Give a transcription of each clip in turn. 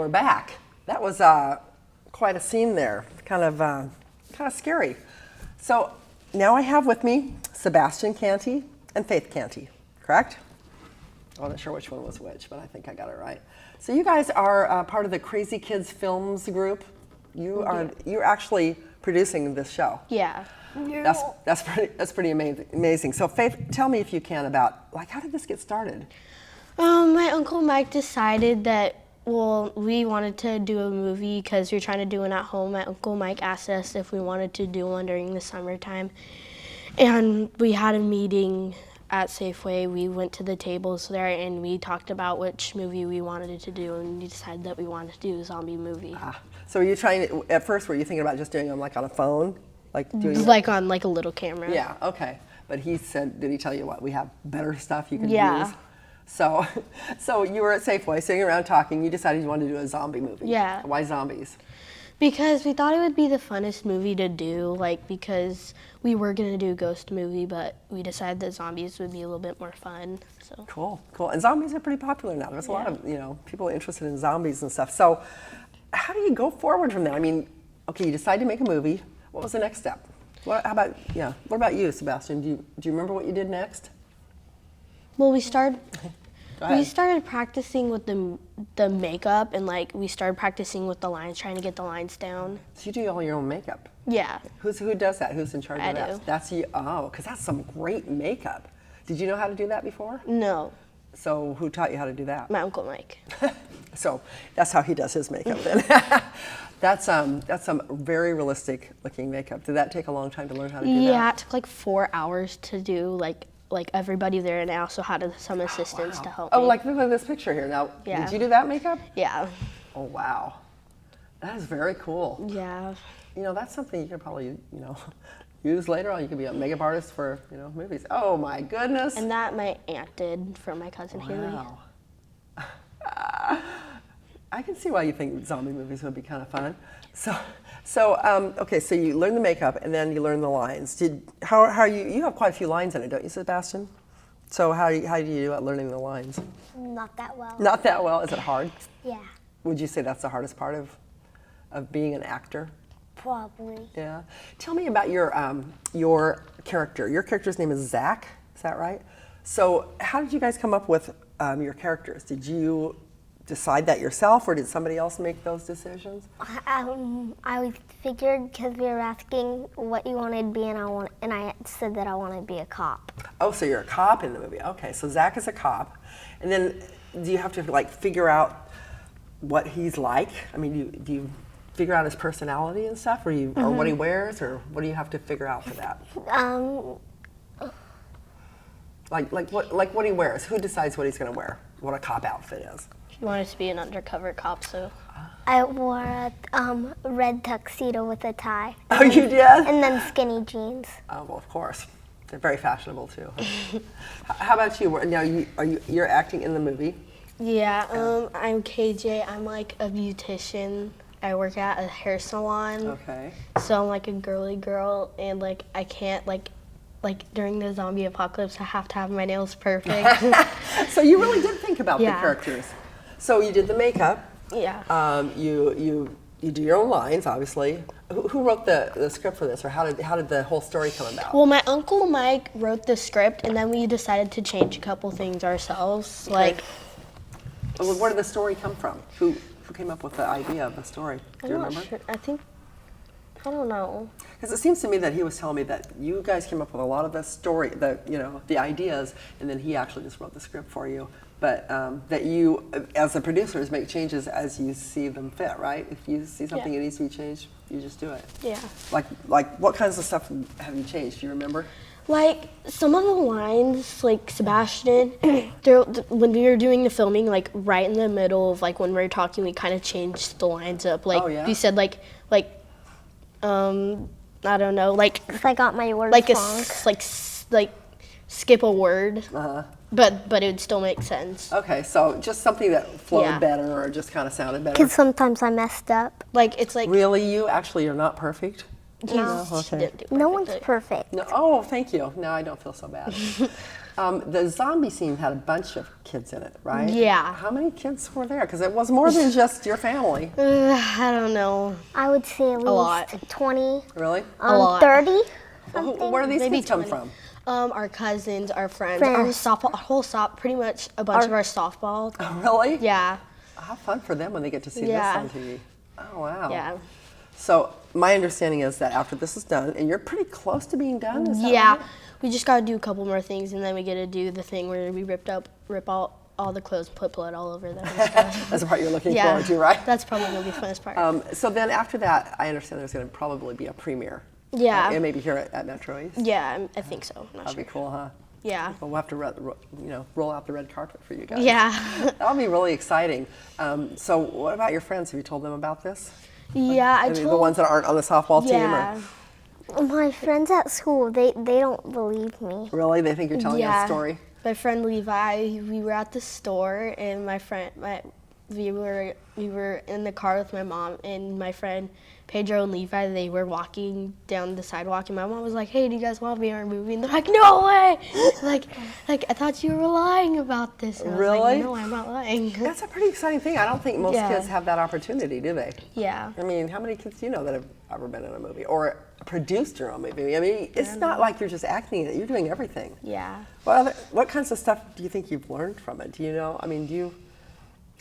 we're back. That was quite a scene there, kind of scary. So now I have with me Sebastian Canty and Faith Canty, correct? I wasn't sure which one was which, but I think I got it right. So you guys are part of the Krazy Kids Films group. You're actually producing this show. Yeah. That's pretty amazing. So Faith, tell me if you can about how did this get started? My Uncle Mike decided that, we wanted to do a movie because we were trying to do one at home. My Uncle Mike asked us if we wanted to do one during the summertime. And we had a meeting at Safeway. We went to the tables there and we talked about which movie we wanted to do, and we decided that we wanted to do a zombie movie. So were you at first were you thinking about just doing them on a phone? On a little camera. Yeah, okay. But did he tell you what? We have better stuff you can use? Yeah. So you were at Safeway sitting around talking, you decided you wanted to do a zombie movie. Yeah. Why zombies? Because we thought it would be the funnest movie to do, because we were going to do a ghost movie, but we decided that zombies would be a little bit more fun. So. Cool. And zombies are pretty popular now. There's a lot of, people interested in zombies and stuff. So how do you go forward from there? I mean, okay, you decide to make a movie. What was the next step? What about you, Sebastian? Do you remember what you did next? Well, we started practicing with the makeup, and we started practicing with the lines, trying to get the lines down. So you do all your own makeup? Yeah. Who does that? Who's in charge of that? I do. That's you. Oh, because that's some great makeup. Did you know how to do that before? No. So who taught you how to do that? My Uncle Mike. So that's how he does his makeup then. That's some very realistic looking makeup. Did that take a long time to learn how to do that? Yeah, it took 4 hours to do everybody there, and I also had some assistants to help me. Look at this picture here. Now, Yeah. Did you do that makeup? Yeah. Oh, wow. That is very cool. Yeah. That's something you could probably, use later on. You could be a makeup artist for, movies. Oh, my goodness. And that my aunt did for my cousin Haley. Wow. I can see why you think zombie movies would be kind of fun. Okay, so you learn the makeup and then you learn the lines. You have quite a few lines in it, don't you, Sebastian? So how do you do at learning the lines? Not that well. Not that well. Is it hard? Yeah. Would you say that's the hardest part of being an actor? Probably. Yeah. Tell me about your character. Your character's name is Zach. Is that right? So how did you guys come up with your characters? Did you decide that yourself, or did somebody else make those decisions? I figured because we were asking what you wanted to be, and I said that I wanted to be a cop. Oh, so you're a cop in the movie. Okay, so Zach is a cop, and then do you have to figure out what he's like? I mean, do you figure out his personality and stuff, or what he wears, or what do you have to figure out for that? What he wears. Who decides what he's going to wear? What a cop outfit is. He wanted to be an undercover cop, so. I wore a red tuxedo with a tie. Oh, you did? And then skinny jeans. Oh, well, of course. They're very fashionable too. How about you? Now, you're acting in the movie? Yeah. I'm KJ. I'm a beautician. I work at a hair salon. Okay. So I'm a girly girl, and I can't during the zombie apocalypse, I have to have my nails perfect. So you really did think about the Yeah. characters. So you did the makeup. Yeah. You do your own lines, obviously. Who wrote the script for this, or how did the whole story come about? Well, my Uncle Mike wrote the script, and then we decided to change a couple things ourselves. Okay. Where did the story come from? Who came up with the idea of the story? Do you remember? Not sure. I don't know. Because it seems to me that he was telling me that you guys came up with a lot of the story, the ideas, and then he actually just wrote the script for you. But that you, as the producers, make changes as you see them fit, right? If you see something that needs to be changed, you just do it. Yeah. Like what kinds of stuff have you changed? Do you remember? Some of the lines, Sebastian, when we were doing the filming, right in the middle of when we were talking, we kind of changed the lines up. Oh, yeah? We said I don't know, Because I got my words wrong. skip a word. Uh-huh. But it would still make sense. Okay, so just something that flowed better or just kind of sounded better. Because sometimes I messed up. It's Really, you're not perfect? No. She didn't do No perfect, one's but- perfect. No, oh, thank you. Now I don't feel so bad. The zombie scene had a bunch of kids in it, right? Yeah. How many kids were there? Because it was more than just your family. I don't know. I would say at least lot. 20, Really? A lot. 30. Where do these Maybe kids come 20. from? Our cousins, our friends, Friends. our softball, pretty much a bunch of our softball. Really? Yeah, How fun for them when they get to see Yeah. this on TV. Oh, wow. yeah. So my understanding is that after this is done, and you're pretty close to being done, is that Yeah, right? we just gotta do a couple more things, and then we get to do the thing where we rip out all the clothes, put blood all over them. And stuff. That's the part you're looking Yeah, forward to, right? That's probably the funnest part. So then after that, I understand there's going to probably be a premiere. Yeah. And maybe here at MetroEast. Yeah, I think so. I'm not That'd sure. be cool, huh? Yeah. Well, we'll have to roll out the red carpet for you guys. Yeah. That'll be really exciting. So what about your friends? Have you told them about this? Yeah, I I mean, told. the ones that aren't on the softball team? Yeah. Or My friends at school, they don't believe me. really? They think you're telling a story? My friend Levi, we were at the store, and we were in the car with my mom, and my friend Pedro and Levi, they were walking down the sidewalk, and my mom was like, "Hey, do you guys want to be in our movie?" And they're like, "No way!" like I thought you were lying about this. And I was Really? like, no, I'm not lying. That's a pretty exciting thing. I don't think most Yeah. kids have that opportunity, do they? Yeah. I mean, how many kids do you know that have ever been in a movie or produced your own movie? I mean, it's not like you're just acting in it. You're doing everything. Yeah. What kinds of stuff do you think you've learned from it? Do you know? I mean, you've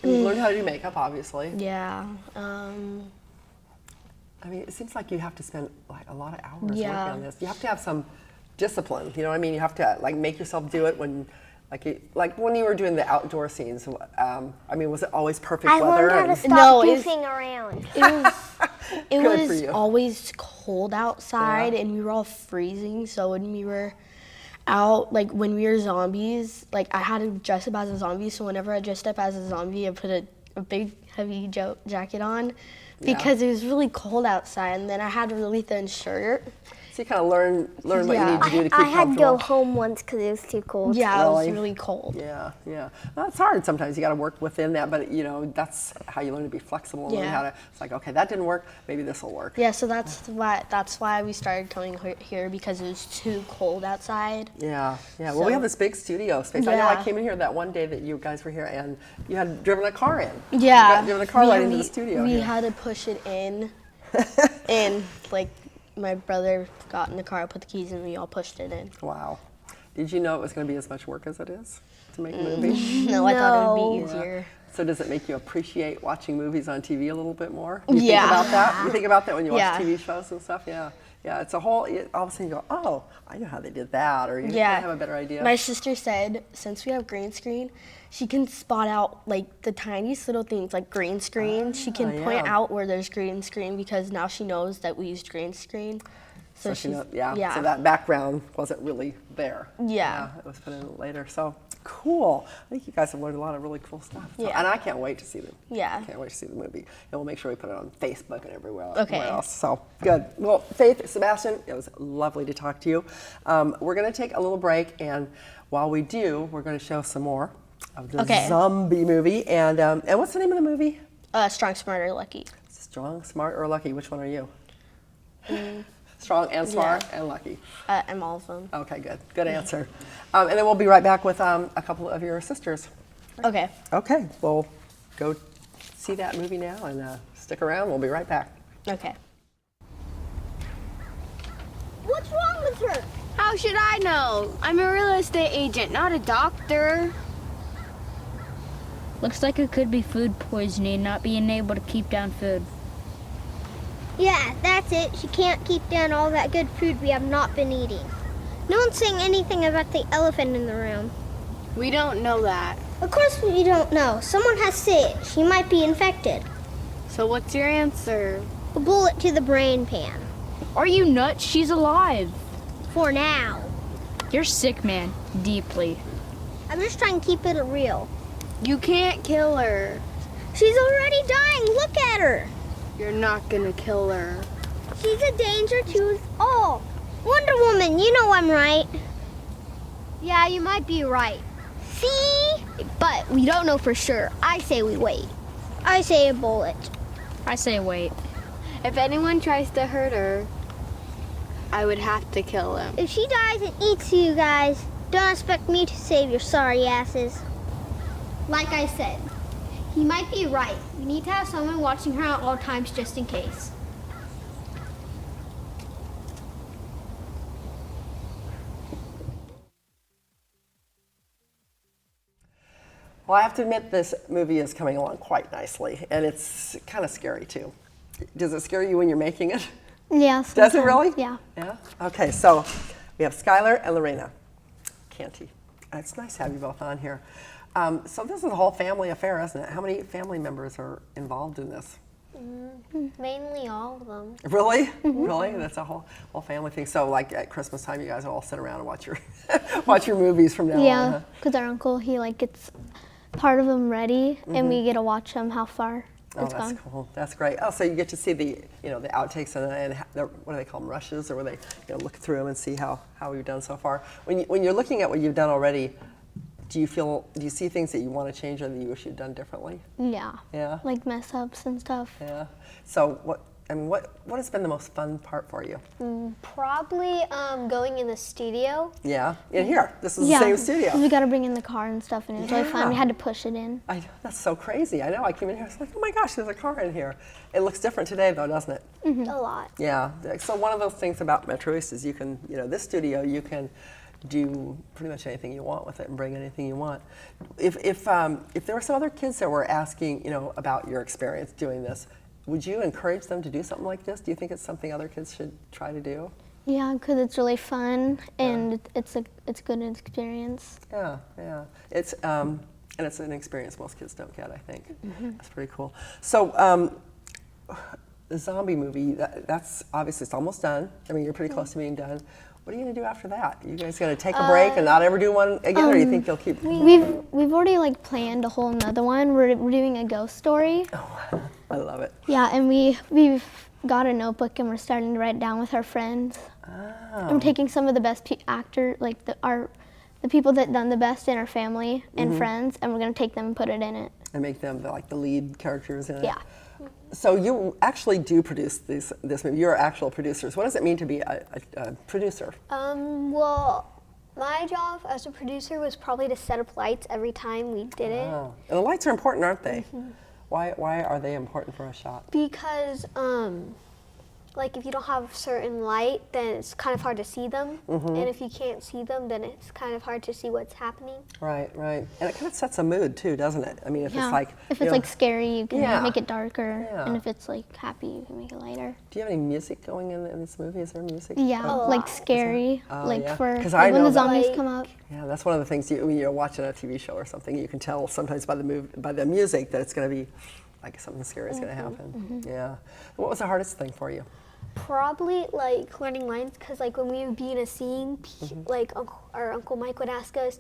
learned how to do makeup, obviously. Yeah. I mean, it seems like you have to spend like a lot of hours Yeah. working on this. You have to have some discipline. You know what I mean? You have to like make yourself do it when, like when you were doing the outdoor scenes. I mean, was it always perfect I weather? learned how to and- stop No, it's- goofing around. It Good for was you. always cold outside, Yeah. and we were all freezing. So when we were out, like when we were zombies, like I had to dress up as a zombie. So whenever I dressed up as a zombie, I put a big heavy jacket on because it was really cold outside. And then I had a really thin shirt. So you kind of learn what you Yeah. need to do to keep I had to comfortable. go home once because it was too cold. Yeah, it was Really? really cold. Yeah, yeah. Well, it's hard sometimes. You got to work within that, but you know that's how you learn to be flexible and learn Yeah. how to. It's like, okay, that didn't work. Maybe this will work. Yeah, so that's why we started coming here because it was too cold outside. Yeah, yeah. Well, we So- have this big studio space. I know I Yeah. came in here that one day that you guys were here, and you had driven a car in. Yeah, you got driven a car right into the studio. We here. had to push it in, and like my brother got in the car, put the keys in, and we all pushed it in. Wow. Did you know it was going to be as much work as it is to make a movie? No, I thought it would be No. easier. So does it make you appreciate watching movies on TV a little bit more? You Yeah. think about that? You think about that when you watch Yeah. TV shows and stuff? Yeah. Yeah, it's a whole, all of a sudden you go, oh, I know how they did that, or you Yeah, have a better idea. My sister said since we have green screen, she can spot out like the tiniest little things like green screen. She can point yeah. out where there's green screen because now she knows that we used green screen. So she she's- knows, yeah. yeah. So that background wasn't really there. Yeah. It was put in later. So cool. I think you guys have learned a lot of really cool stuff. So- Yeah. And I can't wait to see them. Yeah. I can't wait to see the movie. And we'll make sure we put it on Facebook and everywhere Okay. else. So good. Well, Faith, Sebastian, it was lovely to talk to you. We're going to take a little break, and while we do, we're going to show some more of the Okay. zombie movie. And what's the name of the movie? Strong, smarter, lucky. Strong, Smart, or Lucky? Which one are you? Strong and Smart and Lucky. I'm all of them. Okay, good. Good answer. And then we'll be right back with a couple of your sisters. Okay. Okay, well, go see that movie now and stick around. We'll be right back. Okay. What's wrong with her? How should I know? I'm a real estate agent, not a doctor. Looks like it could be food poisoning, not being able to keep down food. Yeah, that's it. She can't keep down all that good food we have not been eating. No one's saying anything about the elephant in the room. We don't know that. Of course we don't know. Someone has to say it. She might be infected. So what's your answer? A bullet to the brain pan. Are you nuts? She's alive. For now. You're sick, man. Deeply. I'm just trying to keep it real. You can't kill her. She's already dying. Look at her. You're not gonna kill her. She's a danger to us all. Wonder Woman, you know I'm right. Yeah, you might be right. See? But we don't know for sure. I say we wait. I say a bullet. I say wait. If anyone tries to hurt her, I would have to kill him. If she dies and eats you guys, don't expect me to save your sorry asses. Like I said, he might be right. We need to have someone watching her at all times just in case. Well, I have to admit this movie is coming along quite nicely, and it's kind of scary too. Does it scare you when you're making it? Yeah. Does it really? Yeah. Yeah? Okay, so we have Skylar and Lorena Canty. It's nice to have you both on here. So this is a whole family affair, isn't it? How many family members are involved in this? Mainly all of them. Really? Really? That's a whole family thing. So like at Christmas time, you guys all sit around and watch your watch your movies from now on, Yeah, huh? because our uncle, he like gets part of them ready, and we get to watch them how far Oh, it's that's gone. cool. That's great. Oh, so you get to see the the outtakes and what do they call them, rushes, or where they look through them and see how we've done so far. When you're looking at what you've done already, do you see things that you want to change or that you wish you'd done differently? Yeah. Yeah. Like mess ups and stuff. Yeah. So what has been the most fun part for you? Probably going in the studio. Yeah. In here. This is Yeah, the same 'cause studio. we got to bring in the car and stuff, and it was really fun. We Yeah. had to push it in. I know, that's so crazy. I know. I came in here. I was like, oh my gosh, there's a car in here. It looks different today, though, doesn't it? A lot. Yeah. So one of those things about MetroEast is you can, this studio, you can do pretty much anything you want with it and bring anything you want. If there were some other kids that were asking, about your experience doing this, would you encourage them to do something like this? Do you think it's something other kids should try to do? Yeah, because it's really fun, and it's a good experience. Yeah, yeah. It's and it's an experience most kids don't get, I think. That's pretty cool. So the zombie movie, that's obviously it's almost done. I mean, you're pretty close to being done. What are you gonna do after that? You guys gonna take a break and not ever do one again, or do you think you'll keep? We've already planned a whole nother one. We're doing a ghost story. I love it. Yeah, and we've got a notebook, and we're starting to write down with our friends. And we're taking some of the best actors, like the people that done the best in our family and friends, and we're gonna take them and put it in it. And make them the lead characters in it. Yeah. So you actually do produce this movie. You're actual producers. What does it mean to be a producer? Well, my job as a producer was probably to set up lights every time we did it. Oh. And the lights are important, aren't they? Why are they important for a shot? Because, if you don't have certain light, then it's kind of hard to see them. And if you can't see them, then it's kind of hard to see what's happening. Right. And it kind of sets a mood too, doesn't it? I mean, if it's scary, you can Yeah. make it darker, Yeah. and if it's happy, you can make it lighter. Do you have any music going in this movie? Is there music? Yeah, scary, yeah. for 'Cause I when know the that- zombies come up. Yeah, that's one of the things when you're watching a TV show or something, you can tell sometimes by the music that it's going to be something scary is going to happen. Yeah. What was the hardest thing for you? Probably learning lines, because when we would be in a scene, our Uncle Mike would ask us,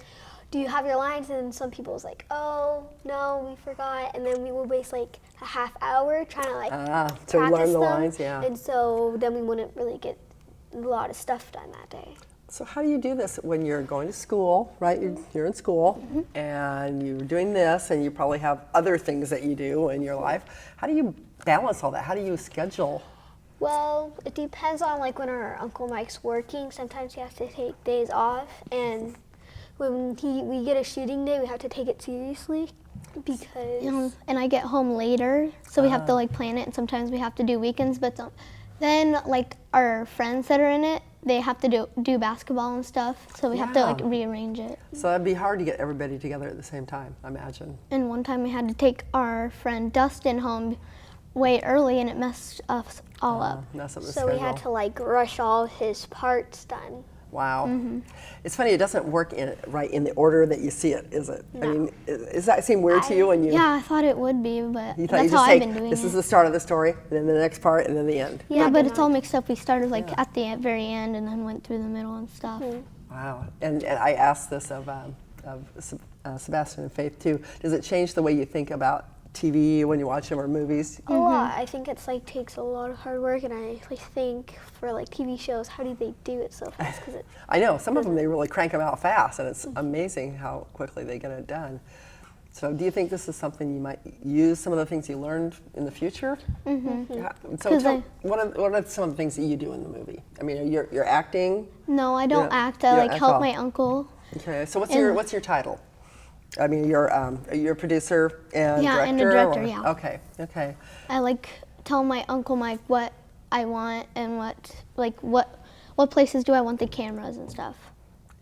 "Do you have your lines?" And some people was like, "Oh no, we forgot." And then we would waste a half hour trying to to learn practice the them. lines, yeah. And so then we wouldn't really get a lot of stuff done that day. So how do you do this when you're going to school, right? You're in school and you're doing this, and you probably have other things that you do in your life. How do you balance all that? How do you schedule? Well, it depends on when our Uncle Mike's working. Sometimes he has to take days off, and when we get a shooting day, we have to take it seriously because And I get home later, so we have to plan it, and sometimes we have to do weekends, but then our friends that are in it, they have to do basketball and stuff, so we have to rearrange it. So that'd be hard to get everybody together at the same time, I imagine. And one time we had to take our friend Dustin home way early, and it messed us all up. Mess up the so schedule. we had to rush all his parts done. Wow. It's funny, it doesn't work right in the order that you see it, is it? No. I mean, does that seem weird to you when you... Yeah, I thought it would be, but You thought you that's just how I've take, been doing this it. is the start of the story, and then the next part, and then the end. Yeah, but it's all mixed up. We started at the very end, and then went through the middle and stuff. Wow. And I asked this of Sebastian and Faith too. Does it change the way you think about TV when you watch them or movies? A lot. I think it's takes a lot of hard work, and I think for TV shows, how do they do it so fast? Because I know some of them they really crank them out fast, and it's amazing how quickly they get it done. So do you think this is something you might use, some of the things you learned in the future? Mm-hmm. Yeah. So what are some of the things that you do in the movie? I mean, you're acting? No, I don't act. I you don't like act help well. my uncle. Okay, so what's your title? I mean, you're a producer and Yeah, director? and a director, or- yeah. Okay. I like tell my Uncle Mike what I want and what places do I want the cameras and stuff.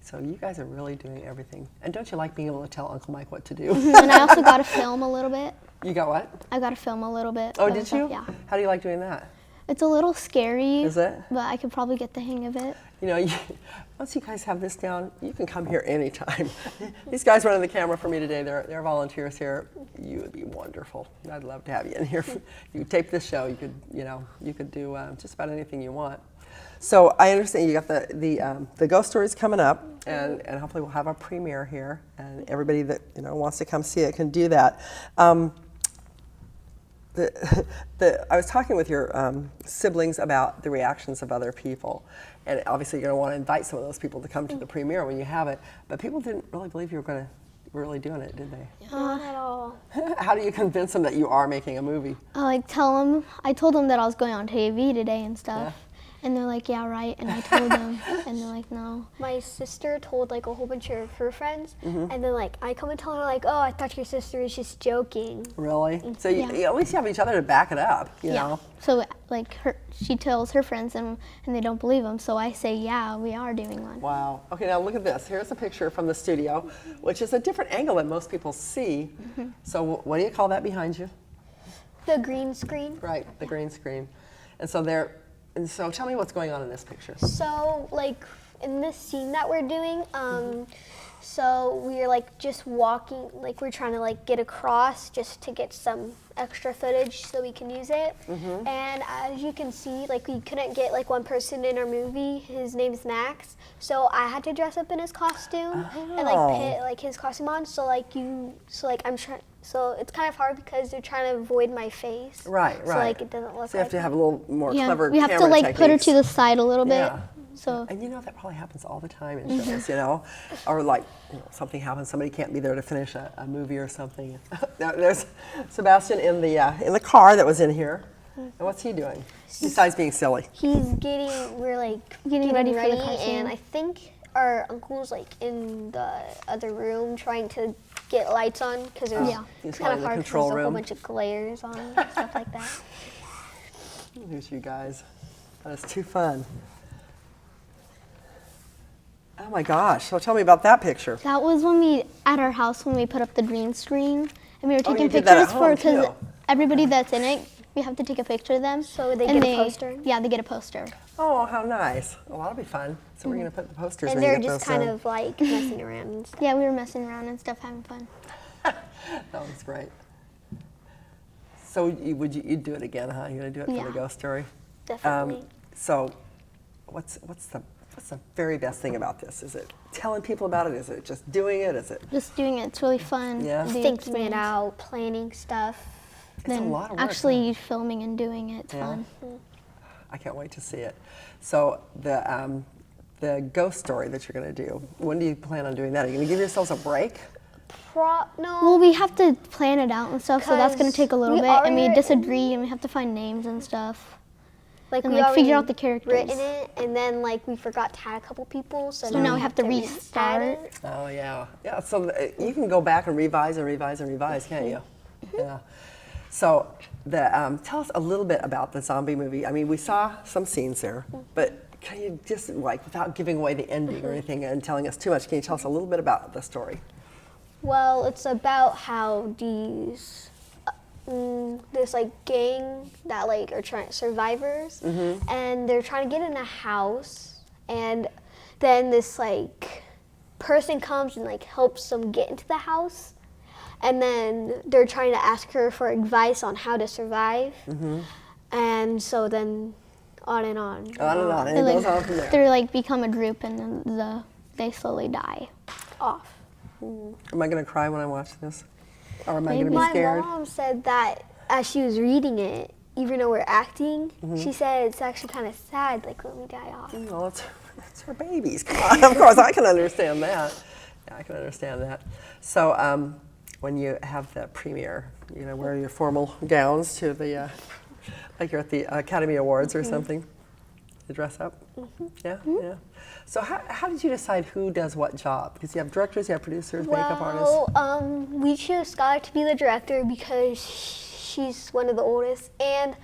So you guys are really doing everything. And don't you like being able to tell Uncle Mike what to do? And I also got to film a little bit. You got what? I got to film a little bit. Oh, by did myself, you? Yeah. How do you like doing that? It's a little scary. Is it? But I could probably get the hang of it. You know, once you guys have this down, you can come here anytime. These guys running the camera for me today, they're volunteers here. You would be wonderful. I'd love to have you in here. You tape this show, you could do just about anything you want. So I understand you got the ghost stories coming up, and hopefully we'll have a premiere here, and everybody that wants to come see it can do that. I was talking with your siblings about the reactions of other people, and obviously you're going to want to invite some of those people to come to the premiere when you have it. But people didn't really believe you were really doing it, did they? Not at all. How do you convince them that you are making a movie? I told them that I was going on TV today and stuff. Yeah. And they're like, yeah, right. And I told them, and they're like, no. My sister told like a whole bunch of her friends, and then like I come and tell her like, oh, I thought your sister was just joking. Really? So you at least you have each other to back it up, you know? So like she tells her friends and they don't believe them. So I say, yeah, we are doing one. Wow. Okay, now look at this. Here's a picture from the studio, which is a different angle than most people see. So what do you call that behind you? The green screen. Right, the green screen. And so tell me what's going on in this picture. So like in this scene that we're doing, so we're like just walking, like we're trying to like get across just to get some extra footage so we can use it. And as you can see, like we couldn't get like one person in our movie. His name's Max, so I had to dress up in his costume and like put like his costume on. So I'm trying. So it's kind of hard because they're trying to avoid my face. Right. So like it doesn't look. So you have to have a little more clever we have camera to like put her techniques. to the side a little bit. Yeah. So. And that probably happens all the time in shows, or like something happens, somebody can't be there to finish a movie or something. There's Sebastian in the car that was in here. And what's he doing besides being silly? We're like getting ready for the cartoon. And I think our uncle's like in the other room trying to get lights on because it's kind of hard because there's a whole bunch of glares on and stuff like that. Here's you guys. That is too fun. Oh my gosh, so tell me about that picture. That was at our house when we put up the green screen. And we were taking you did that at pictures home, because too. everybody that's in it, we have to take a picture of them. So they get a poster? Yeah, they get a poster. Oh, how nice. Well, that'll be fun. So we're going to put the posters And when you they're get just those kind of like messing around and stuff. Yeah, we were messing around and stuff, having fun. That was great. So you'd do it again, huh? You're going to do it for the ghost story? Definitely. So what's the very best thing about this? Is it telling people about it? Is it just doing it? Is it Just doing it. It's really fun. Yeah. Thinking it out, planning stuff. It's a lot of work. Actually filming and doing it, it's fun. I can't wait to see it. So the ghost story that you're going to do, when do you plan on doing that? Are you going to give yourselves a break? No. Well, we have to plan it out and stuff, so that's going to take a little we bit. And we already- disagree, and we have to find names and stuff. Like And we like figure already out the characters. written it, and then like we forgot to add a couple people, so now we have to add restart. it. Oh, yeah. Yeah, so you can go back and revise, can't you? Yeah. So tell us a little bit about the zombie movie. I mean, we saw some scenes there, but can you just, like, without giving away the ending or anything and telling us too much, can you tell us a little bit about the story? Well, it's about how this like gang that like are survivors, and they're trying to get in a house, and then this like person comes and like helps them get into the house, and then they're trying to ask her for advice on how to survive, and so then on and on. On and on, and it goes on from there. They like become a group, and then they slowly die Off. Am I going to cry when I watch this? Or am I going to be My scared? mom said that as she was reading it, even though we're acting, she said it's actually kind of sad, like when we die off. Well, it's her babies. Come on, of course, I can understand that. Yeah, I can understand that. So when you have the premiere, you know, wear your formal gowns to the, like you're at the Academy Awards or something, to dress up? Yeah, yeah. So how did you decide who does what job? Because you have directors, you have producers, makeup artists. Well, we chose Skylar to be the director because she's one of the oldest, and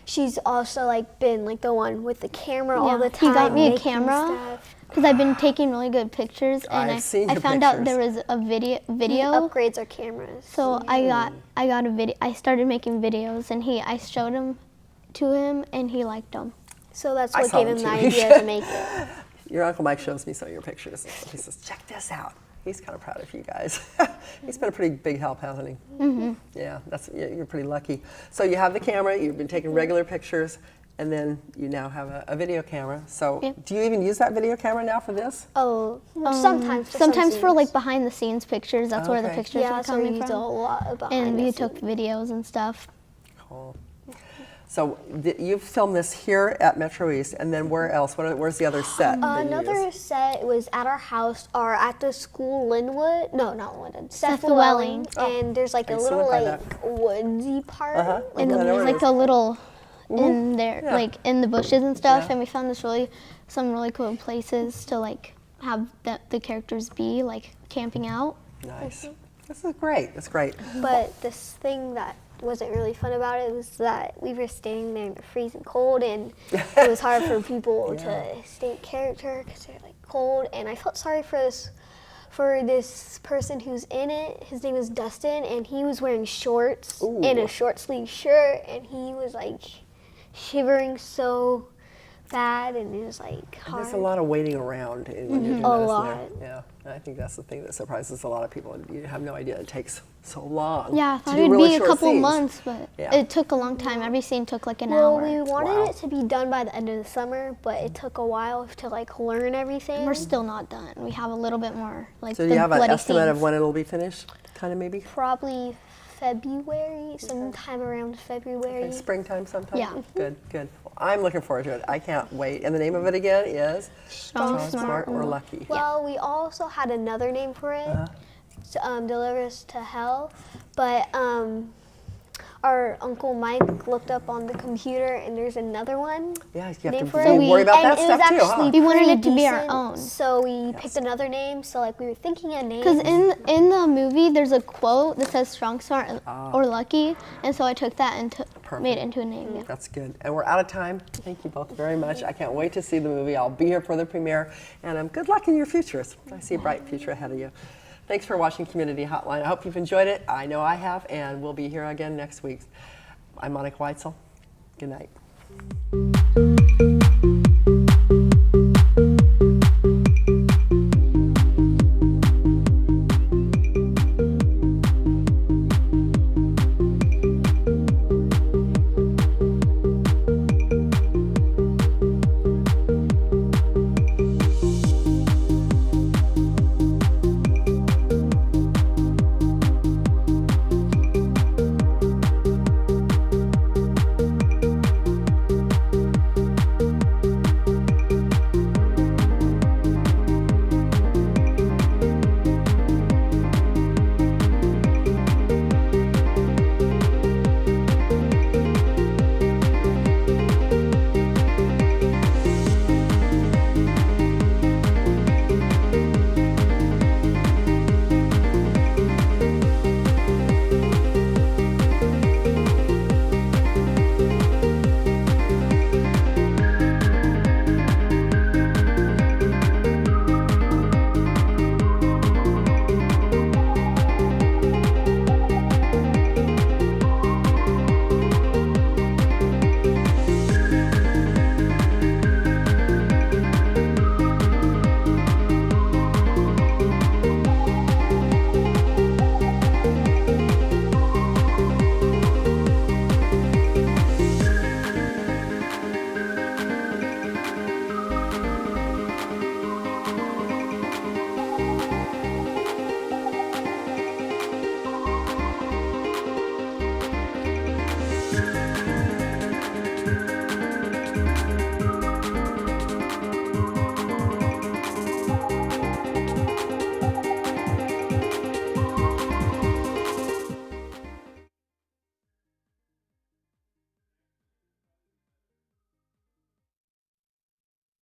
she's also like been like the one with the camera all the time. He got me a making camera stuff. because I've been taking really good pictures, and I've seen I your found out pictures. there was a He video. upgrades our cameras. So I got a video. I started making videos, and I showed them to him, and he liked them. So that's I what saw gave him them the too. idea to make it. Your Uncle Mike shows me some of your pictures. He says, check this out. He's kind of proud of you guys. He's been a pretty big help, hasn't he? Mm-hmm. Yeah, you're pretty lucky. So you have the camera, you've been taking regular pictures, and then you now have a video camera. So do you even use that video camera now for this? Oh, sometimes. For Sometimes some for like scenes. behind the scenes pictures. That's where the Okay. pictures Yeah, were so we coming used a from. lot behind And the we took scenes. videos and stuff. Cool. So you've filmed this here at MetroEast, and then where else? Where's the other set? that you Another use? set was at our house or at the school, Linwood. No, not Linwood. Seth Llewellyn. Llewellyn. And there's like I a used to little live by like woodsy part. Uh-huh. Like And I know there's where it like is. a little in there, Yeah. like in the bushes and stuff. Yeah. And we found some really cool places to like have the characters be like camping out. Nice. This is great. That's great. But this thing that wasn't really fun about it was that we were standing there in the freezing cold, and it was hard for people to stay in character because they're like cold. And I felt sorry for this person who's in it. His name is Dustin, and he was wearing shorts and a short sleeve shirt, and he was like shivering so bad, and it was like hard. There's a lot of waiting around when you're doing A this. lot. Yeah, and I think that's the thing that surprises a lot of people. You have no idea it takes so long. Yeah, I to thought do it would really be a short couple scenes. months, but Yeah. it took a long time. Every scene took like an Well, hour. we wanted Wow. it to be done by the end of the summer, but it took a while to like learn everything. We're still not done. We have a little bit more, like So do the you have an bloody estimate of scenes. when it'll be finished? Kind of maybe? Probably February, sometime around February. Okay, springtime sometime? Yeah. Good, good. Well, I'm looking forward to it. I can't wait. And the name of it again is? Strong, Smart, or Lucky. Well, we also had another name for it, Deliver Us to Hell, but our Uncle Mike looked up on the computer, and there's another one. Yeah, you have name to for really it. worry about And that it was stuff too, huh? actually We wanted pretty it to be our decent, own. so we picked another name. So like we were thinking a name. Because in the movie, there's a quote that says "strong, smart, or lucky," and so I took that and made it into a name. Yeah. That's good. And we're out of time. Thank you both very much. I can't wait to see the movie. I'll be here for the premiere. And good luck in your futures. I see a bright future ahead of you. Thanks for watching Community Hotline. I hope you've enjoyed it. I know I have, and we'll be here again next week. I'm Monica Weitzel. Good night.